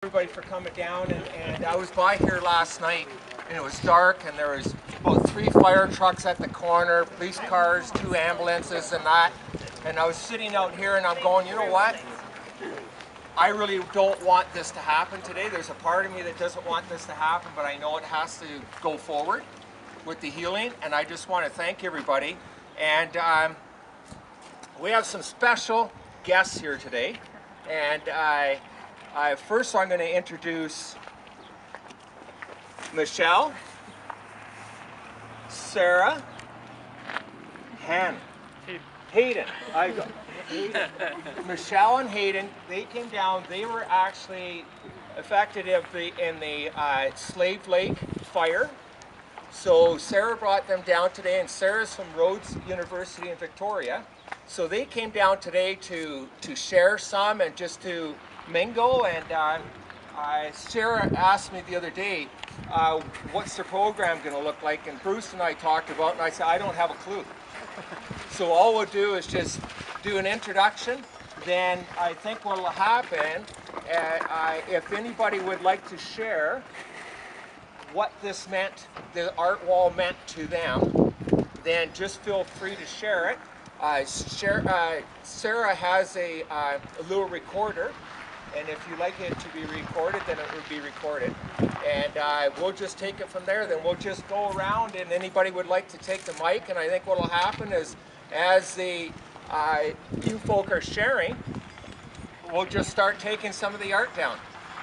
Everybody for coming down, and I was by here last night and it was dark and there was about 3 fire trucks at the corner, police cars, 2 ambulances and that, and I was sitting out here and I'm going, you know what, I really don't want this to happen today. There's a part of me that doesn't want this to happen, but I know it has to go forward with the healing, and I just want to thank everybody. And we have some special guests here today, and first I'm going to introduce Michelle, Sarah, Hayden. Michelle and Hayden, they came down. They were actually affected in the Slave Lake fire. So Sarah brought them down today, and Sarah's from Rhodes University in Victoria. So they came down today to share some and just to mingle. And Sarah asked me the other day, what's the program going to look like? And Bruce and I talked about it, and I said, I don't have a clue. So all we'll do is just do an introduction. Then I think what will happen, if anybody would like to share what this meant, the art wall meant to them, then just feel free to share it. Sarah has a little recorder, and if you like it to be recorded, then it would be recorded. And we'll just take it from there. Then we'll just go around, and anybody would like to take the mic. And I think what will happen is, as the you folk are sharing, we'll just start taking some of the art down.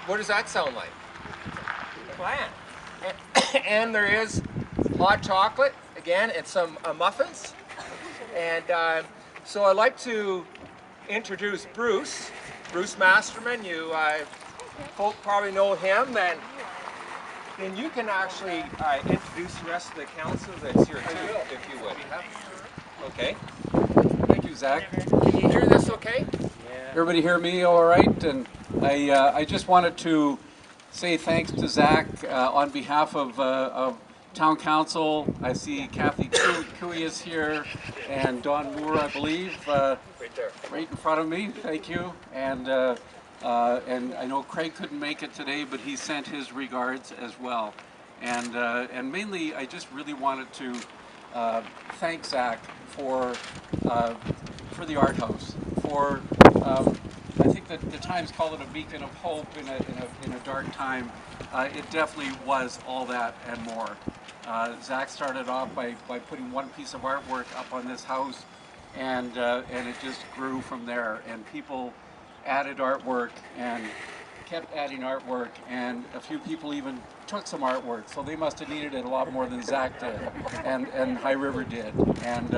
What does that sound like? Plan. And there is hot chocolate, again, and some muffins. And so I'd like to introduce Bruce Masterman. You folk probably know him, and then you can actually introduce the rest of the council that's here too, if you would. Okay. Thank you, Zach. Can you hear this okay? Yeah. Everybody hear me all right? And I just wanted to say thanks to Zack on behalf of Town Council. I see Kathy Cooey is here, and Don Moore, I believe, right there, right in front of me. Thank you. And I know Craig couldn't make it today, but he sent his regards as well. And mainly, I just really wanted to thank Zack for the art house. For I think that the Times call it a beacon of hope in a dark time. It definitely was all that and more. Zack started off by putting one piece of artwork up on this house, and it just grew from there. And people added artwork and kept adding artwork, and a few people even took some artwork, so they must have needed it a lot more than Zack did, and High River did. And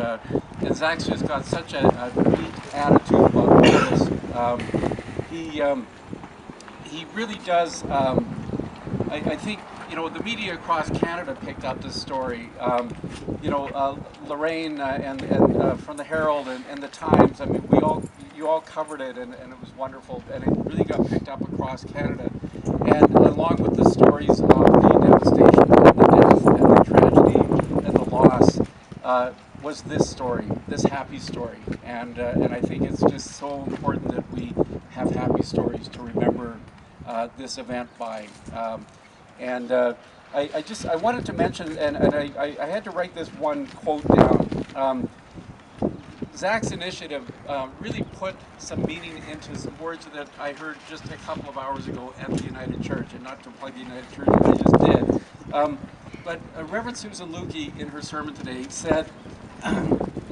Zack's just got such a neat attitude about all this. He really does. I think, you know, the media across Canada picked up this story. Lorraine and from the Herald and the Times. I mean, you all covered it, and it was wonderful, and it really got picked up across Canada. And along with the stories of the devastation and the death and the tragedy and the loss, was this story, this happy story. And I think it's just so important that we have happy stories to remember this event by. I wanted to mention, and I had to write this one quote down. Zack's initiative really put some meaning into some words that I heard just a couple of hours ago at the United Church, and not to plug the United Church, but I just did. But Reverend Susan Lukey in her sermon today said,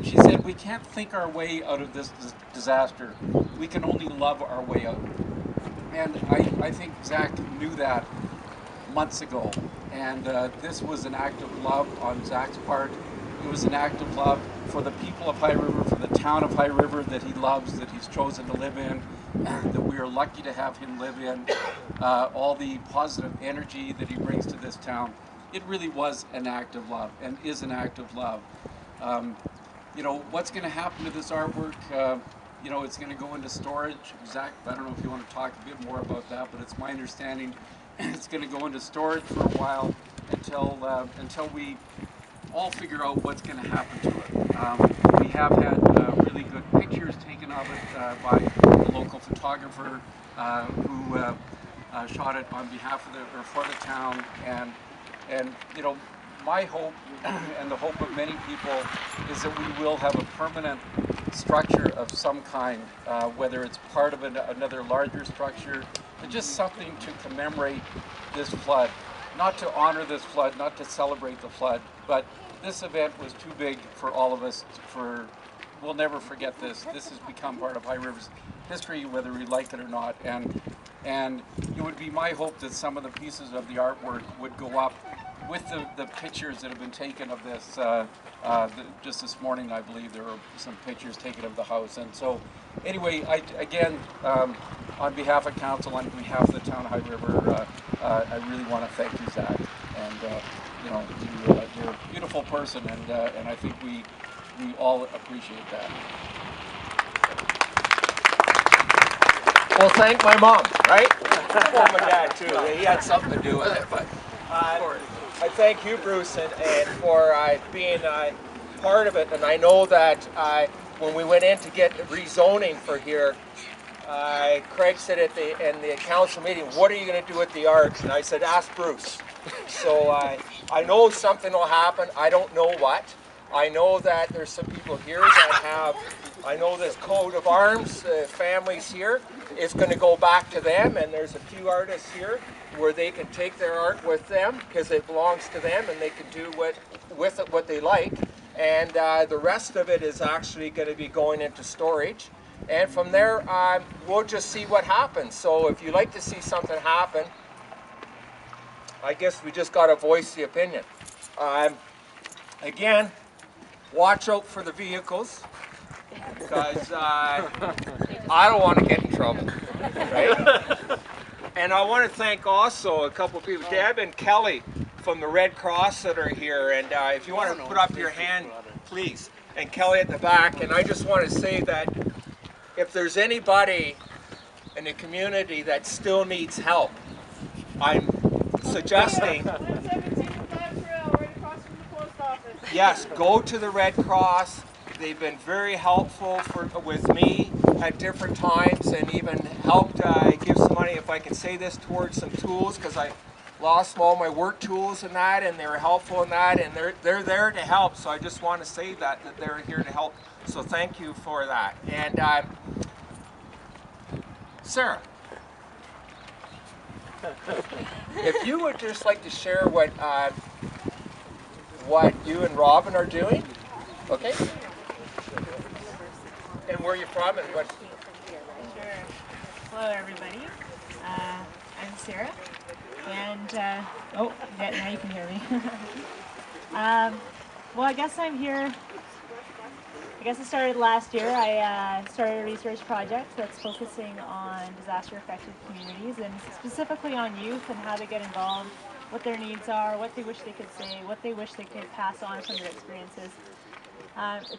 she said, we can't think our way out of this disaster. We can only love our way out. And I think Zack knew that months ago. And this was an act of love on Zack's part. It was an act of love for the people of High River, for the town of High River that he loves, that he's chosen to live in, that we are lucky to have him live in, all the positive energy that he brings to this town. It really was an act of love, and is an act of love. What's going to happen to this artwork? It's going to go into storage. Zack, I don't know if you want to talk a bit more about that, but it's my understanding it's going to go into storage for a while until we all figure out what's going to happen to it. We have had really good pictures taken of it by a local photographer who shot it on behalf of or for the town, and you know, my hope and the hope of many people is that we will have a permanent structure of some kind, whether it's part of another larger structure, but just something to commemorate this flood. Not to honor this flood, not to celebrate the flood, but this event was too big for all of us. We'll never forget this. This has become part of High River's history, whether we like it or not. And it would be my hope that some of the pieces of the artwork would go up with the pictures that have been taken of this. Just this morning, I believe there were some pictures taken of the house. And so, anyway, again, on behalf of council, on behalf of the town of High River, I really want to thank you, Zack. And you know, you're a beautiful person, and I think we all appreciate that. Well, thank my mom, right? Well, my dad too. He had something to do with it, but I thank you, Bruce, and for being part of it. And I know that when we went in to get rezoning for here, Craig said in the council meeting, "What are you going to do with the arch?" And I said, "Ask Bruce." So I know something will happen. I don't know what. I know that there's some people here that have, I know this coat of arms, families here, is going to go back to them, and there's a few artists here where they can take their art with them because it belongs to them, and they can do with it what they like. And the rest of it is actually going to be going into storage. And from there, we'll just see what happens. So if you like to see something happen, I guess we just got to voice the opinion. Again, watch out for the vehicles, because I don't want to get in trouble, right? And I want to thank also a couple of people, Deb and Kelly from the Red Cross that are here. And if you want to put up your hand, please. And Kelly at the back. And I just want to say that if there's anybody in the community that still needs help, I'm suggesting, yes, go to the Red Cross. They've been very helpful with me at different times, and even helped give some money, if I can say this, towards some tools, because I lost all my work tools and that, and they were helpful in that, and they're there to help. So I just want to say that they're here to help. So thank you for that. And Sarah, if you would just like to share what you and Robin are doing, okay? And where you're from and what? Sure. Hello, everybody. I'm Sarah, and oh, yeah, now you can hear me. Well, I guess I'm here. I guess it started last year. I started a research project that's focusing on disaster-affected communities, and specifically on youth and how they get involved, what their needs are, what they wish they could say, what they wish they could pass on from their experiences.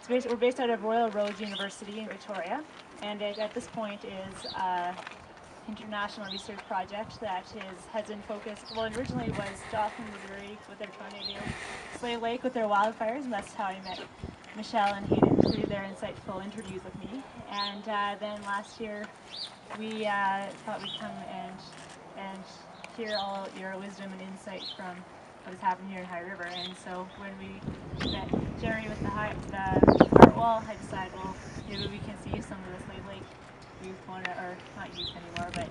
We're based out of Royal Roads University in Victoria, and it at this point is an international research project that has been focused, well, it originally was Joplin, Missouri with their tornado, Slave Lake with their wildfires, and that's how I met Michelle and Hayden through their insightful interviews with me. And then last year we thought we'd come and hear all your wisdom and insight from what has happened here in High River. And so when we met Jerry with the art wall, I decided, well, maybe we can see some of the Slave Lake youth or not youth anymore, but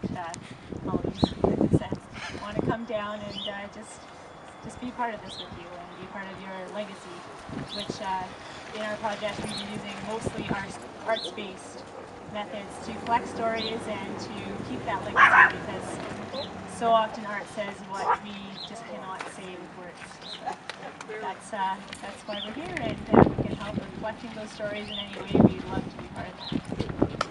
all youth in a sense, want to come down and just be part of this with you and be part of your legacy, which in our project we've been using mostly arts-based methods to collect stories and to keep that legacy, because so often art says what we just cannot say with words. So that's why we're here, and if we can help with collecting those stories in any way, we'd love to be part of that.